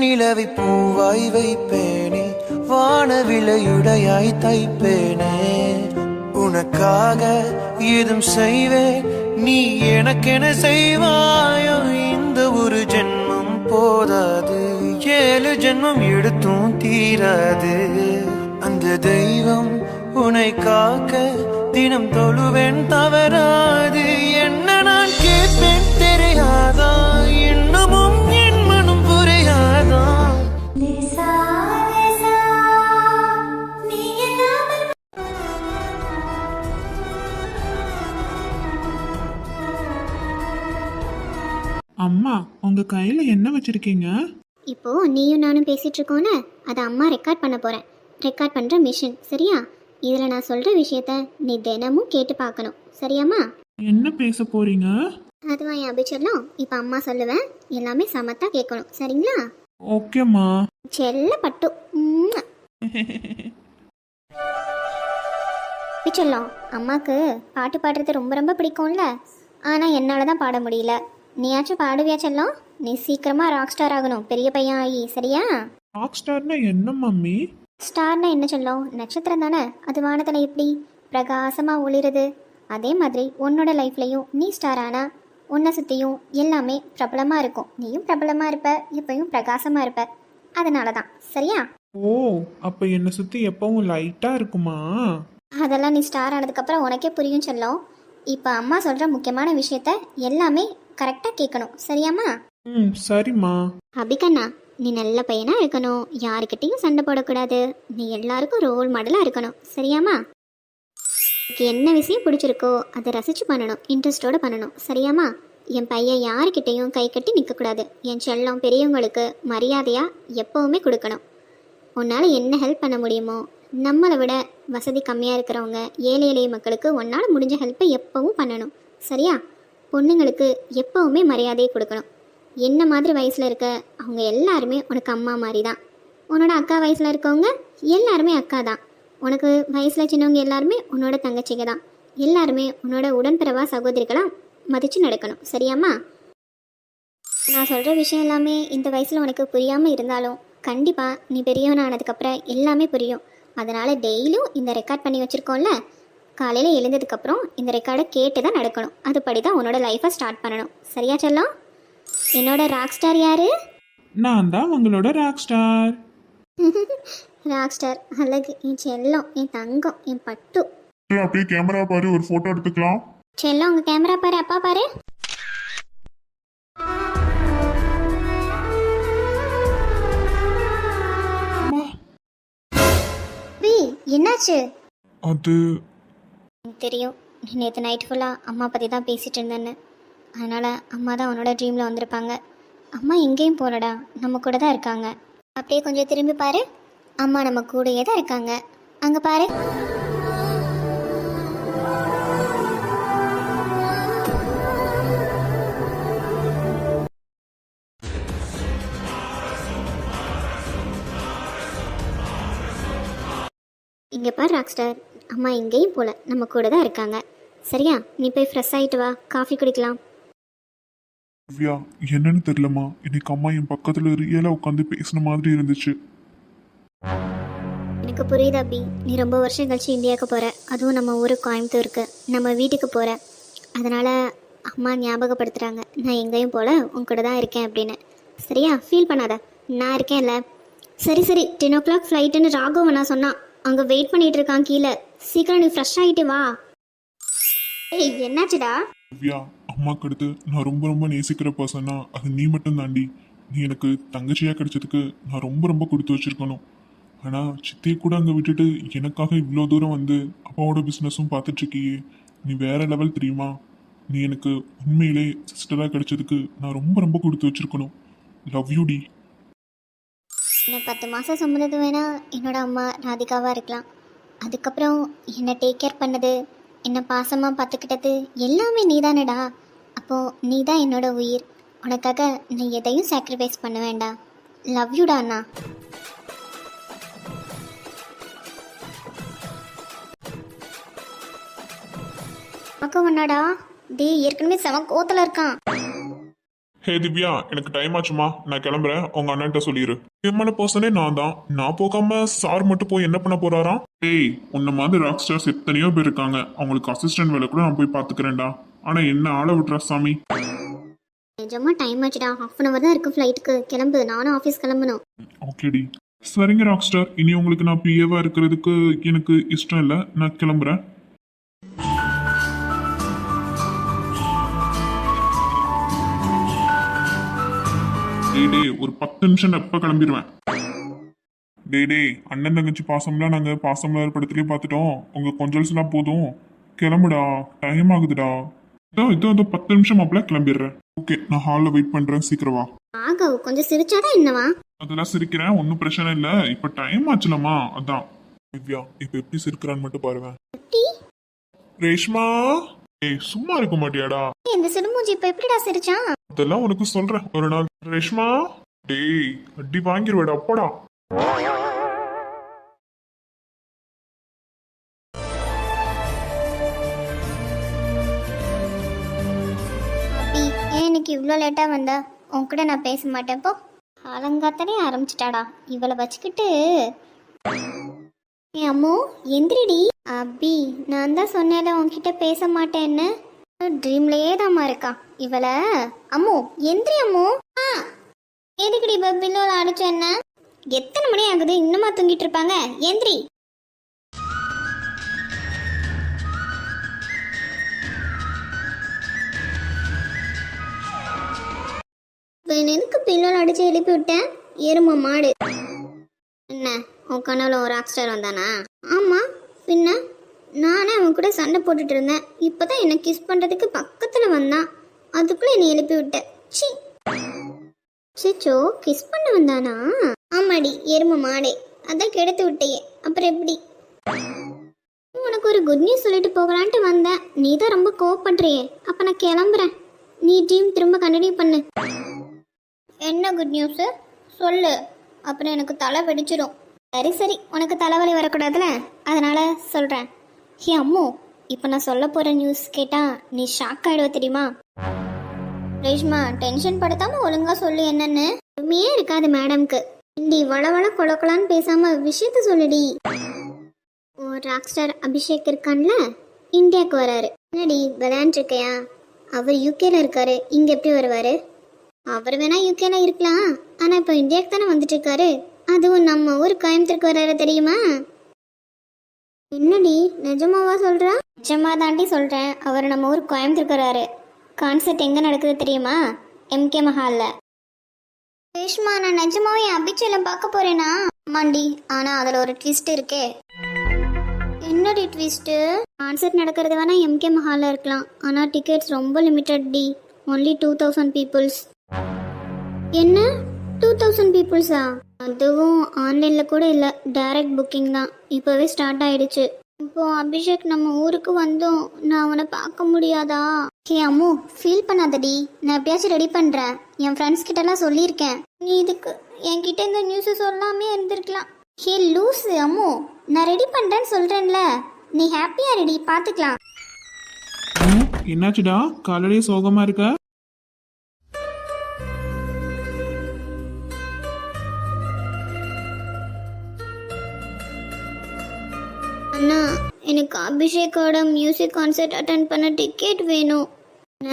வெண்ணிலவை பூவாய் வைப்பேனே, வானவிலையுடையாய் தைப்பேனே. உனக்காக ஏதும் செய்வேன், நீ எனக்கென செய்வாயோ. இந்த ஒரு ஜென்மம் போதாது, 7 ஜென்மம் எடுத்தும் தீராது. அந்த தெய்வம் உன்னை காக்க தினம் தொழுவேன் தவறாது. என்ன நான் கேட்பேன் தெரியாதா, இன்னமும் என் மனம் புரியாதா. அம்மா, உங்க கையில என்ன வச்சிருக்கீங்க? இப்போ நீயும் நானும் பேசிட்டு இருக்கோன்னு அதை அம்மா ரெக்கார்ட் பண்ண போறேன். ரெக்கார்ட் பண்ற மிஷின், சரியா? இதுல நான் சொல்ற விஷயத்த நீ தினமும் கேட்டு பார்க்கணும், சரியாம்மா? என்ன பேச போறீங்க? அதுவா என் அபிச்சர்லாம், இப்போ அம்மா சொல்லுவேன், எல்லாமே சமத்தா கேட்கணும், சரிங்களா? ஓகேம்மா. செல்ல பட்டு பிச்சர்லாம், அம்மாக்கு பாட்டு பாடுறது ரொம்ப ரொம்ப பிடிக்கும்ல. ஆனா என்னால தான் பாட முடியல. நீயாச்சும் பாடுவியா செல்லம்? நீ சீக்கிரமா ராக் ஸ்டார் ஆகணும், பெரிய பையன் ஆகி, சரியா? ராக் ஸ்டார்னா என்ன மம்மி? ஸ்டார்னா என்ன சொல்லும்? நட்சத்திரம் தானே, அது வானத்தில் எப்படி பிரகாசமாக ஒளிருது. அதே மாதிரி உன்னோட லைஃப்லையும் நீ ஸ்டார் ஆனா உன்னை சுற்றியும் எல்லாமே பிரபலமாக இருக்கும். நீயும் பிரபலமாக இருப்ப, எப்பயும் பிரகாசமாக இருப்ப. அதனால தான், சரியா? ஓ, அப்ப என்னை சுத்தி எப்பவும் லைட்டா இருக்குமா? அதெல்லாம் நீ ஸ்டார் ஆனதுக்கப்புறம் உனக்கே புரியும் செல்லம். இப்போ அம்மா சொல்கிற முக்கியமான விஷயத்த எல்லாமே கரெக்டாக கேட்கணும், சரியாம்மா? சரிம்மா. அபிகண்ணா, நீ நல்ல பையனா இருக்கணும், யாருக்கிட்டையும் சண்டை போடக்கூடாது, நீ எல்லாருக்கும் ரோல் மாடலாக இருக்கணும், சரியாம்மா? உனக்கு என்ன விஷயம் பிடிச்சிருக்கோ அதை ரசித்து பண்ணணும், இன்ட்ரெஸ்டோடு பண்ணணும், சரியாம்மா? என் பையன் யாருக்கிட்டையும் கை கட்டி நிற்கக்கூடாது. என் செல்லம் பெரியவங்களுக்கு மரியாதையாக எப்போவுமே கொடுக்கணும். உன்னால் என்ன ஹெல்ப் பண்ண முடியுமோ, நம்மளை விட வசதி கம்மியாக இருக்கிறவங்க ஏழை எளிய மக்களுக்கு உன்னால் முடிஞ்ச ஹெல்ப்பை எப்போவும் பண்ணணும், சரியா? பொண்ணுங்களுக்கு எப்போவுமே மரியாதையை கொடுக்கணும். என்ன மாதிரி வயசில் இருக்க அவங்க எல்லாருமே உனக்கு அம்மா மாதிரி தான். உன்னோட அக்கா வயசில் இருக்கவங்க எல்லாருமே அக்கா தான். உனக்கு வயசில் சின்னவங்க எல்லாருமே உன்னோட தங்கச்சிங்க தான். எல்லாருமே உன்னோட உடன்பிறவா சகோதரிகளாக மதித்து நடக்கணும், சரியாம்மா? நான் சொல்கிற விஷயம் எல்லாமே இந்த வயசில் உனக்கு புரியாமல் இருந்தாலும் கண்டிப்பாக நீ பெரியவன் ஆனதுக்கப்புறம் எல்லாமே புரியும். அதனால் டெய்லியும் இந்த ரெக்கார்ட் பண்ணி வச்சுருக்கோம்ல, காலையில் எழுந்ததுக்கப்புறம் இந்த ரெக்கார்டை கேட்டு தான் நடக்கணும். அதுபடி தான் உன்னோட லைஃப்பை ஸ்டார்ட் பண்ணணும், சரியா செல்லம்? என்னோட ராக் ஸ்டார் யாரு? நான் தான் உங்களோட ராக் ஸ்டார். ராக் ஸ்டார் அழகு, என் செல்லம், என் தங்கம், என் பட்டு. அப்படியே கேமரா பாரு, ஒரு போட்டோ எடுத்துக்கலாம். செல்லம், உங்க கேமரா பாரு, அப்பா பாரு. என்னாச்சு? அது தெரியும், நேற்று நைட் ஃபுல்லாக அம்மா பற்றி தான் பேசிகிட்டு இருந்தேன்னு. அதனால் அம்மா தான் உன்னோட ட்ரீமில் வந்திருப்பாங்க. அம்மா எங்கேயும் போகலடா, நம்ம கூட தான் இருக்காங்க. அப்படியே கொஞ்சம் திரும்பி பாரு, அம்மா நம்ம கூடயே தான் இருக்காங்க. அங்கே பாரு. இங்கே பாரு ராக் ஸ்டார், அம்மா எங்கேயும் போகல, நம்ம கூட தான் இருக்காங்க, சரியா? நீ போய் ஃப்ரெஷ் ஆகிட்டு வா, காஃபி குடிக்கலாம். திவ்யா, என்னன்னு தெரியலம்மா, இன்னைக்கு அம்மா என் பக்கத்துல ரியலா உட்காந்து பேசின மாதிரி இருந்துச்சு. எனக்கு புரியுது அபி, நீ ரொம்ப வருஷம் கழிச்சு இந்தியாவுக்கு போகிற, அதுவும் நம்ம ஊர் கோயம்புத்தூருக்கு, நம்ம வீட்டுக்கு போகிற. அதனால் அம்மா ஞாபகப்படுத்துகிறாங்க, நான் எங்கேயும் போகல, உன் கூட தான் இருக்கேன் அப்படின்னு. சரியா? ஃபீல் பண்ணாத, நான் இருக்கேன்ல. சரி சரி, 10 o'clock ஃப்ளைட்டுன்னு ராகவன் நான் சொன்னான், அங்கே வெயிட் பண்ணிட்டு இருக்கான் கீழே. சீக்கிரம் நீ ஃப்ரெஷ் ஆகிட்டு வா. ஏய், என்னாச்சுடா? திவ்யா, அம்மாக்கு அடுத்து நான் ரொம்ப ரொம்ப நேசிக்கிற பர்சனா அது நீ மட்டும் தாண்டி. நீ எனக்கு தங்கச்சியா கிடைச்சதுக்கு நான் ரொம்ப ரொம்ப கொடுத்து வச்சிருக்கணும். ஆனால் சித்தியை கூட அங்கே விட்டுட்டு எனக்காக இவ்வளோ தூரம் வந்து அப்பாவோட பிஸ்னஸும் பார்த்துட்டு இருக்கியே, நீ வேற லெவல் தெரியுமா? நீ எனக்கு உண்மையிலே சிஸ்டராக கிடைச்சதுக்கு நான் ரொம்ப ரொம்ப கொடுத்து வச்சிருக்கணும். லவ் யூ டி. என்னை 10 மாதம் சுமந்தது வேணா என்னோட அம்மா ராதிகாவாக இருக்கலாம். அதுக்கப்புறம் என்னை டேக் கேர் பண்ணது, என்னை பாசமாக பார்த்துக்கிட்டது எல்லாமே நீ தானடா. அப்போது நீ தான் என்னோட உயிர். உனக்காக நான் எதையும் சாக்ரிஃபைஸ் பண்ண வேண்டாம். லவ் யூடா அண்ணா. பார்க்க வேணாடா, டே ஏற்கனவே செம கோத்தில் இருக்கான். ஹே திவ்யா, எனக்கு டைம் ஆச்சுமா, நான் கிளம்புறேன். உங்க அண்ணன்ட்ட சொல்லிடு. முக்கியமான பர்சனே நான் தான். நான் போகாம சார் மட்டும் போய் என்ன பண்ண போறாராம்? ஏய், உன்ன மாதிரி ராக் ஸ்டார்ஸ் எத்தனையோ பேர் இருக்காங்க. அவங்களுக்கு அசிஸ்டன்ட் வேலை கூட நான் போய் பாத்துக்கிறேன்டா. ஆனா என்ன ஆளை விட்டுறா சாமி. நிஜமா டைம் ஆச்சுடா, ஹாஃப் அன் அவர் தான் இருக்கு ஃப்ளைட்டுக்கு. கிளம்பு, நானும் ஆஃபீஸ் கிளம்பணும். ஓகேடி. சரிங்க ராக் ஸ்டார், இனி உங்களுக்கு நான் பிஏவா இருக்கிறதுக்கு எனக்கு இஷ்டம் இல்லை. நான் கிளம்புறேன். டேய் ஒரு 10 நிமிஷம் எப்ப கிளம்பிடுவேன். டேய் அண்ணன் தங்கச்சி பாசம்லாம் நாங்க பாசம்லாம் படத்துலயே பார்த்துட்டோம். உங்க கொஞ்சல்ஸ்லாம் போதும். கிளம்புடா, டைம் ஆகுதுடா. இதோ 10 நிமிஷம் அப்பல கிளம்பிடுறேன். ஓகே, நான் ஹாலில் வெயிட் பண்றேன். சீக்கிரம் வா. ஆகா, கொஞ்சம் சிரிச்சாதான் என்னவா? அதெல்லாம் சிரிக்கிறேன், ஒன்றும் பிரச்சனை இல்லை. இப்ப டைம் ஆச்சுலமா, அதான். திவ்யா இப்ப எப்படி சிரிக்கிறான்னு மட்டும் பாருவேன். ரேஷ்மா, ஏய் சும்மா இருக்க மாட்டியாடா? இந்த சிடுமூஞ்சி இப்ப எப்படிடா சிரிச்சான்? அதெல்லாம் உனக்கு சொல்றேன் ஒரு நாள். ரேஷ்மா, டேய் அடி வாங்கிடுவேடா அப்படா. அபி, ஏன் இன்னைக்கு இவ்வளோ லேட்டா வந்தா? உன்கிட்ட நான் பேச மாட்டேன் போ. அலங்காத்தனே ஆரம்பிச்சிட்டாடா இவளை வச்சுக்கிட்டு. ஏ அம்மு, எந்திரிடி. அபி, நான் தான் சொன்னேன்ல உன்கிட்ட பேச மாட்டேன்னு. ட்ரீம்லயே தாம்மா இருக்கா இவளை. அம்மு எந்திரி அம்மு. எதுக்குடி பப்பிலோ அடிச்ச என்ன? எத்தனை மணி ஆகுது, இன்னுமா தூங்கிட்டு இருப்பாங்க? எந்திரி. எனக்கு பில்லோல் அடிச்சு எழுப்பி விட்டேன். எருமா மாடு. என்ன உன் கனவுல ஒரு ராக் ஸ்டார் வந்தானா? ஆமா, பின்ன நானே அவன் கூட சண்டை போட்டுட்டு இருந்தேன். இப்பதான் என்ன கிஸ் பண்றதுக்கு பக்கத்துல வந்தான். அதுக்குள்ள என்னை எழுப்பி விட்டேன். சி சிச்சோ, கிஸ் பண்ண வந்தானா? ஆமாடி எரும மாடே, அதான் கெடுத்து விட்டையே. அப்புறம் எப்படி? உனக்கு ஒரு குட் நியூஸ் சொல்லிட்டு போகலான்ட்டு வந்தேன். நீ தான் ரொம்ப கோவப்படுறியே. அப்ப நான் கிளம்புறேன். நீ டீம் திரும்ப கண்டினியூ பண்ணு. என்ன குட் நியூஸு சொல்லு, அப்புறம் எனக்கு தலை வெடிச்சிடும். சரி சரி, உனக்கு தலைவலி வரக்கூடாதுல, அதனால சொல்கிறேன். ஹே அம்மு, இப்போ நான் சொல்ல போகிற நியூஸ் கேட்டால் நீ ஷாக் ஆகிடுவ தெரியுமா? ரேஷ்மா, டென்ஷன் படுத்தாமல் ஒழுங்காக சொல்லு என்னன்னு. உண்மையே இருக்காது மேடம்க்கு. இண்டி வளவள கொலக்கலான்னு பேசாமல் விஷயத்த சொல்லுடி. ஓ ராக் ஸ்டார் அபிஷேக் இருக்கான்ல, இந்தியாவுக்கு வராரு. என்னடி விளையாண்டுருக்கையா? அவர் யூகேல இருக்காரு, இங்கே எப்படி வருவார்? அவர் வேணா யூகேல இருக்கலாம், ஆனா இப்போ இந்தியாவுக்கு தானே வந்துட்டு இருக்காரு. அதுவும் நம்ம ஊர் கோயம்புத்தூருக்கு வர்றாரு தெரியுமா? என்னடி நிஜமாவா சொல்றா? நிஜமா தாண்டி சொல்றேன். அவர் நம்ம ஊர் கோயம்புத்தூருக்கு வர்றாரு. கான்சர்ட் எங்க நடக்குது தெரியுமா? எம்கே மஹால்ல. ரேஷ்மா, நான் நிஜமாவே அபிச்சேல பார்க்க போறேனா? ஆமாண்டி, ஆனா அதுல ஒரு ட்விஸ்ட் இருக்கே. என்னடி ட்விஸ்ட்? கான்சர்ட் நடக்கிறது வேணா எம்கே மஹால்ல இருக்கலாம், ஆனா டிக்கெட்ஸ் ரொம்ப லிமிட்டட் டி. Only 2000 peoples. என்ன 2000 பீப்புள்ஸா? அதுவும் ஆன்லைனில் கூட இல்லை, டைரக்ட் புக்கிங் தான். இப்போவே ஸ்டார்ட் ஆயிடுச்சு. இப்போ அபிஷேக் நம்ம ஊருக்கு வந்தோம், நான் அவனை பார்க்க முடியாதா? ஹே அம்மு, ஃபீல் பண்ணாதடி, நான் எப்படியாச்சும் ரெடி பண்ணுறேன். என் ஃப்ரெண்ட்ஸ் கிட்டலாம் சொல்லியிருக்கேன். நீ இதுக்கு என்கிட்ட இந்த நியூஸை சொல்லாமே இருந்திருக்கலாம். ஹே லூஸு அம்மு, நான் ரெடி பண்ணுறேன்னு சொல்கிறேன்ல, நீ ஹாப்பியாக ரெடி, பார்த்துக்கலாம். என்னாச்சுடா, காலையிலே சோகமா இருக்க? அண்ணா, எனக்கு அபிஷேக்கோட மியூசிக் கான்சர்ட் அட்டன் பண்ண டிக்கெட் வேணும்.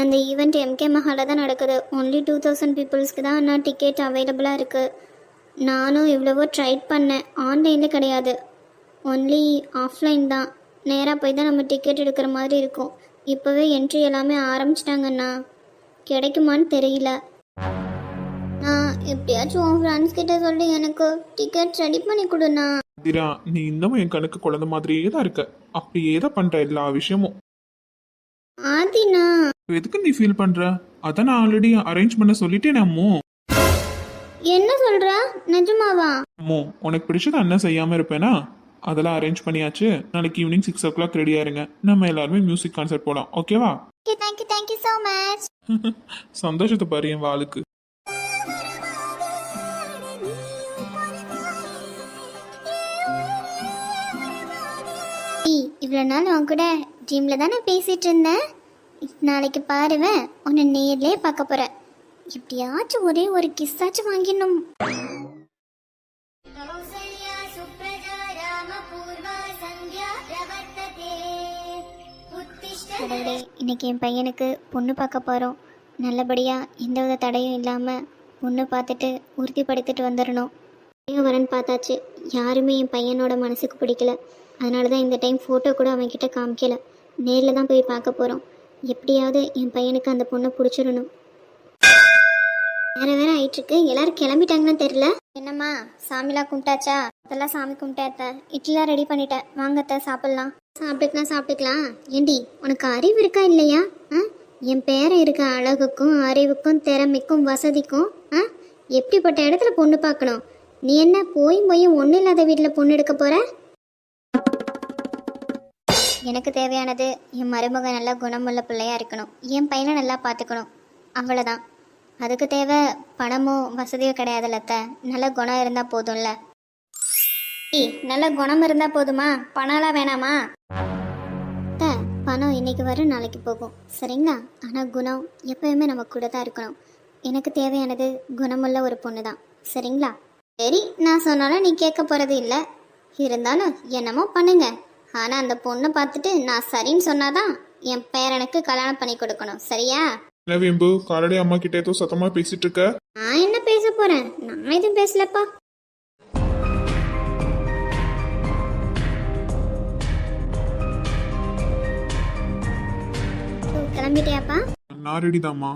அந்த ஈவெண்ட் எம்கே மஹாலில் தான் நடக்குது. ஒன்லி 2000 பீப்புள்ஸ்க்கு தான் அண்ணா டிக்கெட் அவைலபிளாக இருக்குது. நானும் எவ்வளவோ ட்ரை பண்ணேன், ஆன்லைனில் கிடையாது, ஒன்லி ஆஃப்லைன் தான். நேராக போய் தான் நம்ம டிக்கெட் எடுக்கிற மாதிரி இருக்கும். இப்போவே என்ட்ரி எல்லாமே ஆரம்பிச்சிட்டாங்கண்ணா, கிடைக்குமான்னு தெரியல. நான் எப்படியாச்சும் உன் ஃப்ரெண்ட்ஸ் கிட்ட சொல்லி எனக்கு டிக்கெட் ரெடி பண்ணி கொடுண்ணா. திரா, நீ இன்னமும் என் கணக்கு குழந்தை மாதிரியே தான் இருக்க. அப்படியே தான் பண்ற எல்லா விஷயமும். ஆதினா, எதுக்கு நீ ஃபீல் பண்ற? அதான் நான் ஆல்ரெடி அரேஞ்ச் பண்ண சொல்லிட்டேன் அம்மு. என்ன சொல்ற? நிஜமாவா? அம்மு, உனக்கு பிடிச்சது அண்ணன் செய்யாம இருப்பேனா? அதெல்லாம் அரேஞ்ச் பண்ணியாச்சு. நாளைக்கு ஈவினிங் 6 o'clock ரெடியா இருங்க. நம்ம எல்லாருமே மியூசிக் கான்சர்ட் போலாம், ஓகேவா? Thank you so much. சந்தோஷத்தை பாரு என் வாளுக்கு. இவ்வளோ நாள் உன் கூட ட்ரீமில் தானே பேசிகிட்டு இருந்தேன். நாளைக்கு பாருவேன், உன்னை நேர்லேயே பார்க்க போகிறேன். எப்படியாச்சும் ஒரே ஒரு கிஸ்ஸாச்சும் வாங்கிடணும். कौसल्या सुप्रजा रामपूर्वा सन्ध्या प्रवर्तते उत्तिष्ठ கடவுளே, இன்னைக்கு என் பையனுக்கு பொண்ணு பார்க்க போகிறோம். நல்லபடியாக எந்தவித தடையும் இல்லாமல் பொண்ணு பார்த்துட்டு உறுதிப்படுத்திட்டு வந்துடணும். வரன் பார்த்தாச்சு, யாருமே என் பையனோட மனசுக்கு பிடிக்கல. அதனால தான் இந்த டைம் ஃபோட்டோ கூட அவன்கிட்ட காமிக்கல. நேரில் தான் போய் பார்க்க போகிறோம். எப்படியாவது என் பையனுக்கு அந்த பொண்ணை பிடிச்சிடணும். வேற வேற ஆயிட்டுருக்கு. எல்லாரும் கிளம்பிட்டாங்கன்னு தெரியல. என்னம்மா, சாமிலாம் கும்பிட்டாச்சா? அதெல்லாம் சாமி கும்பிட்டாத்த. இட்லிலாம் ரெடி பண்ணிட்டேன். வாங்கத்த சாப்பிட்லாம். சாப்பிட்டுக்கலாம். ஏண்டி, உனக்கு அறிவு இருக்கா இல்லையா? என் பேரன் இருக்க அழகுக்கும் அறிவுக்கும் திறமைக்கும் வசதிக்கும் எப்படிப்பட்ட இடத்துல பொண்ணு பார்க்கணும்? நீ என்ன போயும் ஒன்றும் இல்லாத வீட்டில் பொண்ணு எடுக்க போற? எனக்கு தேவையானது என் மருமக நல்லா குணமுள்ள பிள்ளையா இருக்கணும். என் பையனை நல்லா பார்த்துக்கணும். அவ்வளோதான். அதுக்கு தேவை பணமோ வசதியோ கிடையாதுல்ல அத்தை. நல்ல குணம் இருந்தால் போதும்ல. நல்ல குணம் இருந்தால் போதுமா? பணம்லாம் வேணாமா? அத்தை, பணம் இன்னைக்கு வரும், நாளைக்கு போகும், சரிங்களா? ஆனால் குணம் எப்பயுமே நம்ம கூட தான் இருக்கணும். எனக்கு தேவையானது குணமுள்ள ஒரு பொண்ணு தான், சரிங்களா? சரி, நான் சொன்னாலும் நீ கேட்க போகிறது இல்லை. இருந்தாலும் என்னமோ பண்ணுங்க. ஆனால் அந்த பொண்ணை பார்த்துட்டு நான் சரின்னு சொன்னாதான் என் பேரனுக்கு கல்யாணம் பண்ணி கொடுக்கணும், சரியா? என்ன வேம்பு, காலடி அம்மா கிட்ட ஏதோ சத்தமா பேசிட்டு இருக்க? நான் என்ன பேச போறேன்? நான் எதுவும் பேசலப்பா. கிளம்பிட்டியாப்பா? நான் ரெடி தாம்மா.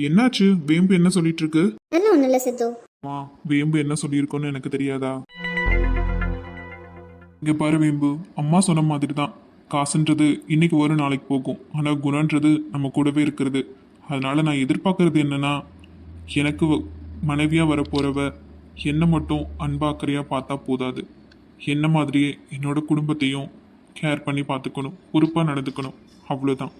என்னாச்சு? வேம்பு என்ன சொல்லிட்டு இருக்கு? அதெல்லாம் ஒன்றும் இல்லை சித்து. அம்மா, வேம்பு என்ன சொல்லியிருக்கோன்னு எனக்கு தெரியாதா? இங்க பாரு வேம்பு, அம்மா சொன்ன மாதிரி தான். காசுன்றது இன்னைக்கு வரும், நாளைக்கு போகும். ஆனால் குணன்றது நம்ம கூடவே இருக்கிறது. அதனால நான் எதிர்பார்க்கறது என்னன்னா, எனக்கு மனைவியா வரப்போறவ என்ன மட்டும் அன்பாக்கறையா பார்த்தா போதாது. என்ன மாதிரியே என்னோட குடும்பத்தையும் கேர் பண்ணி பார்த்துக்கணும், பொறுப்பாக நடந்துக்கணும். அவ்வளோதான்.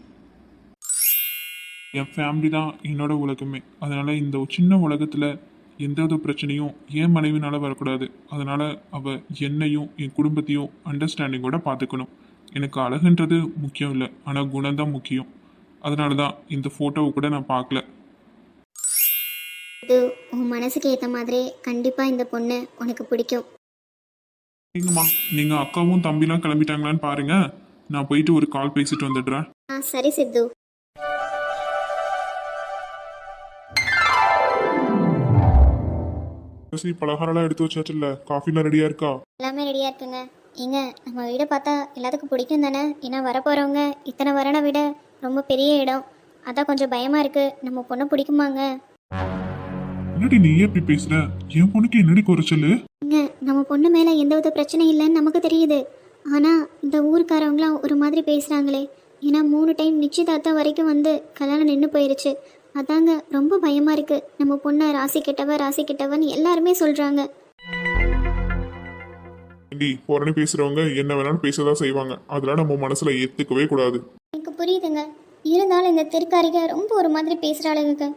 என் ஃபேமிலி தான் என்னோட உலகமே. அதனால இந்த சின்ன உலகத்தில் எந்த ஒரு பிரச்சனையும் என் மனைவினால வரக்கூடாது. அதனால அவ என்னையும் என் குடும்பத்தையும் அண்டர்ஸ்டாண்டிங்கோட பார்த்துக்கணும். எனக்கு அழகுன்றது முக்கியம் இல்லை, ஆனால் குணம் தான் முக்கியம். அதனால தான் இந்த ஃபோட்டோவை கூட நான் பார்க்கல. இது உன் மனசுக்கு ஏற்ற மாதிரி கண்டிப்பாக இந்த பொண்ணு உனக்கு பிடிக்கும். நீங்கம்மா, நீங்கள் அக்காவும் தம்பிலாம் கிளம்பிட்டாங்களான்னு பாருங்க. நான் போயிட்டு ஒரு கால் பேசிட்டு வந்துடுறேன். சரி சித்து. பலகாரம்லாம் எடுத்து வச்சாச்சுல்ல? காஃபிலாம் ரெடியா இருக்கா? எல்லாமே ரெடியாக இருக்குங்க. ஏங்க, நம்ம வீடை பார்த்தா எல்லாத்துக்கும் பிடிக்கும் தானே? ஏன்னா வரப்போகிறவங்க இத்தனை வரனை விட ரொம்ப பெரிய இடம். அதான் கொஞ்சம் பயமாக இருக்குது. நம்ம பொண்ணை பிடிக்குமாங்க? என்னடி நீ எப்படி பேசுற? என் பொண்ணுக்கு என்னடி குறைச்சலு? ஏங்க, நம்ம பொண்ணு மேலே எந்தவித பிரச்சனையும் இல்லைன்னு நமக்கு தெரியுது. ஆனால் இந்த ஊருக்காரவங்களாம் ஒரு மாதிரி பேசுகிறாங்களே. ஏன்னா 3 டைம் நிச்சயதார்த்தம் வரைக்கும் வந்து கல்யாணம் நின்று போயிருச்சு. அதாங்க ரொம்ப பயமாக இருக்குது. நம்ம பொண்ணை ராசி கெட்டவன்னு எல்லாருமே சொல்கிறாங்க. போறன்னு பேசுறவங்க என்ன வேணாலும் பேசதான் செய்வாங்க. அதெல்லாம் நம்ம மனசுல ஏத்துக்கவே கூடாது. எனக்கு புரியுதுங்க. இருந்தாலும் இந்த திருக்காரிக ரொம்ப ஒரு மாதிரி பேசுகிறாளுங்க.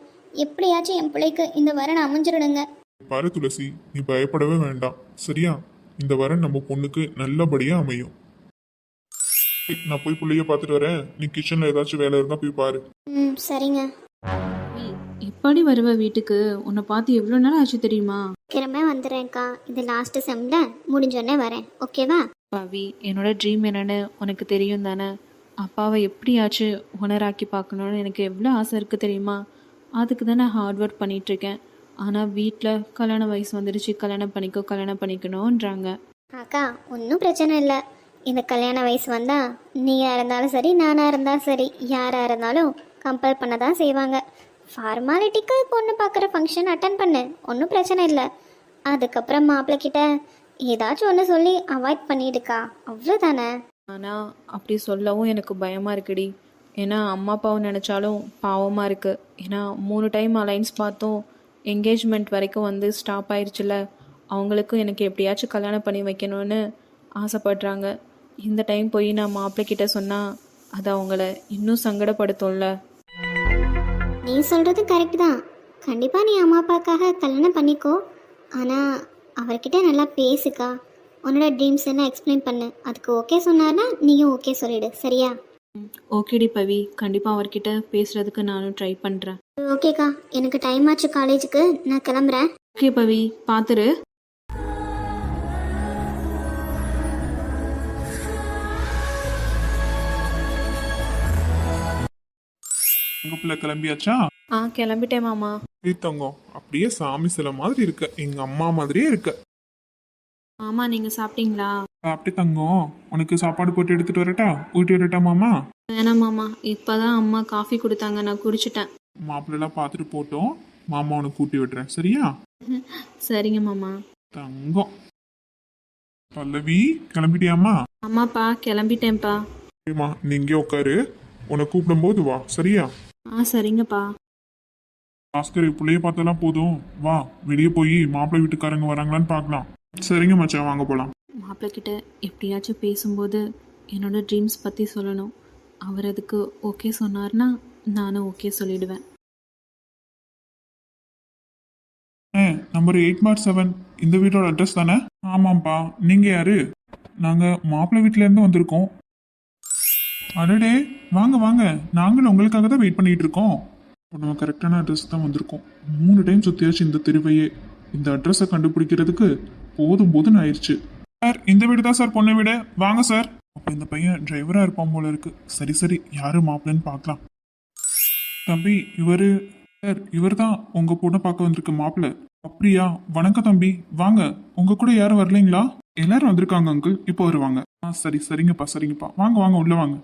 எப்படியாச்சும் என் பிள்ளைக்கு இந்த வரனை அமைஞ்சிருடுங்க. பாரு துளசி, நீ பயப்படவே வேண்டாம், சரியா? இந்த வரன் நம்ம பொண்ணுக்கு நல்லபடியா அமையும். நான் போய் பிள்ளைய பார்த்துட்டு வரேன். நீ கிச்சன்ல ஏதாச்சும் வேலை இருந்தா போய் பாரு. சரிங்க. எப்படி வருவ வீட்டுக்கு? உன்னை பார்த்து எவ்வளோ நாள் ஆச்சு தெரியுமா? கிளம்ப வந்துடுறேன்க்கா. இது லாஸ்ட் செம்ல முடிஞ்சோடனே வரேன், ஓகேவா? பாவி, என்னோட ட்ரீம் என்னன்னு உனக்கு தெரியும் தானே? அப்பாவை எப்படியாச்சும் உணராக்கி பார்க்கணுன்னு எனக்கு எவ்வளோ ஆசை இருக்குது தெரியுமா? அதுக்கு தான் நான் ஹார்ட் ஒர்க் பண்ணிகிட்ருக்கேன். ஆனால் வீட்டில் கல்யாண வயசு வந்துடுச்சு, கல்யாணம் பண்ணிக்கணுன்றாங்க. அக்கா, ஒன்றும் பிரச்சனை இல்லை. இந்த கல்யாண வயசு வந்தால் நீயாக இருந்தாலும் சரி, நானாக இருந்தாலும் சரி, யாராக இருந்தாலும் கம்பல் பண்ண தான் செய்வாங்க. ஃபார்மாலிட்டிக்கு பொண்ணு பார்க்குற ஃபங்க்ஷன் அட்டன் பண்ணு, ஒன்றும் பிரச்சனை இல்லை. அதுக்கப்புறம் மாப்பிள்ளைக்கிட்ட ஏதாச்சும் ஒன்று சொல்லி அவாய்ட் பண்ணிடுக்கா, அவ்வளோதானே. ஆனால் அப்படி சொல்லவும் எனக்கு பயமாக இருக்குடி. ஏன்னா அம்மா அப்பாவை நினச்சாலும் பாவமாக இருக்குது. ஏன்னா 3 டைம் அலைன்ஸ் பார்த்தோம், என்கேஜ்மெண்ட் வரைக்கும் வந்து ஸ்டாப் ஆயிடுச்சுல. அவங்களுக்கும் எனக்கு எப்படியாச்சும் கல்யாணம் பண்ணி வைக்கணும்னு ஆசைப்படுறாங்க. இந்த டைம் போய் நான் மாப்பிள்ளைக்கிட்ட சொன்னால் அது அவங்கள இன்னும் சங்கடப்படுத்தும்ல. நீ சொல்கிறது கரெக்டு தான். கண்டிப்பாக நீ அம்மா அப்பாக்காக கல்யாணம் பண்ணிக்கோ. ஆனால் அவர்கிட்ட நல்லா பேசுக்கா. உன்னோட ட்ரீம்ஸ் எல்லாம் எக்ஸ்பிளைன் பண்ணு. அதுக்கு ஓகே சொன்னார்னா நீயும் ஓகே சொல்லிடு, சரியா? ஓகேடி பவி, கண்டிப்பாக அவர்கிட்ட பேசுகிறதுக்கு நானும் ட்ரை பண்ணுறேன். ஓகேக்கா, எனக்கு டைம் ஆச்சு காலேஜுக்கு, நான் கிளம்புறேன். ஓகே பவி, பார்த்துரு. உங்க பிள்ளை கிளம்பியாச்சா? கிளம்பிட்டேன் மாமா. தங்கம், அப்படியே சாமி சிலை மாதிரி இருக்க, எங்க அம்மா மாதிரியே இருக்க. மாமா நீங்கள் சாப்பிட்டீங்களா? அப்படி தங்கம், உனக்கு சாப்பாடு போட்டு எடுத்துட்டு வரட்டா? ஊட்டி வரட்டா மாமா? வேணாம் மாமா, இப்போதான் அம்மா காஃபி கொடுத்தாங்க, நான் குடிச்சிட்டேன். மாப்பிள்ளெல்லாம் பார்த்துட்டு போட்டோம், மாமா உனக்கு கூட்டி விடுறேன், சரியா? சரிங்க மாமா. தங்கம். பல்லவி, கிளம்பிட்டியாம்மா? அம்மாப்பா கிளம்பிட்டேன்ப்பா. சரிம்மா, நீ இங்கே உட்காரு, உன்னை கூப்பிடும்போது வா, சரியா? சரிங்கப்பா. பாஸ்கர், பிள்ளைய பார்த்தெல்லாம் போதும், வா வெளியே போய் மாப்பிள்ளை வீட்டுக்காரங்க வராங்களான்னு பார்க்கலாம். சரிங்க மச்சான், வாங்க போலாம். மாப்பிள்ளை கிட்ட எப்படியாச்சும் பேசும்போது என்னோட ட்ரீம்ஸ் பற்றி சொல்லணும். அவர் அதுக்கு ஓகே சொன்னார்னா நானும் ஓகே சொல்லிடுவேன். நம்பர் 8/7 இந்த வீட்டோட அட்ரஸ் தானே? ஆமாம்ப்பா. நீங்க யாரு? நாங்க மாப்பிள்ளை வீட்டுல இருந்து வந்திருக்கோம். அடடே, வாங்க வாங்க, நாங்களும் உங்களுக்காக தான் வெயிட் பண்ணிட்டு இருக்கோம். இப்போ நம்ம கரெக்டான அட்ரஸ் தான் வந்திருக்கோம். 3 டைம் சுத்தியாச்சு இந்த தெருவையே. இந்த அட்ரஸை கண்டுபிடிக்கிறதுக்கு போதும் போதுன்னு ஆயிடுச்சு. சார், இந்த வீடு தான் சார் பொண்ணு வீடு, வாங்க சார். அப்போ இந்த பையன் டிரைவரா இருப்பான் போல இருக்கு. சரி சரி, யாரு மாப்பிள்ளைன்னு பார்க்கலாம். தம்பி, இவர் தான் உங்க பொண்ணை பார்க்க வந்திருக்க மாப்பிள்ளை. அப்படியா? வணக்கம் தம்பி, வாங்க. உங்க கூட யாரும் வரலைங்களா? எல்லாரும் வந்திருக்காங்க அங்கிள், இப்போ வருவாங்க. சரி சரிங்கப்பா, சரிங்கப்பா, வாங்க வாங்க, உள்ள வாங்க.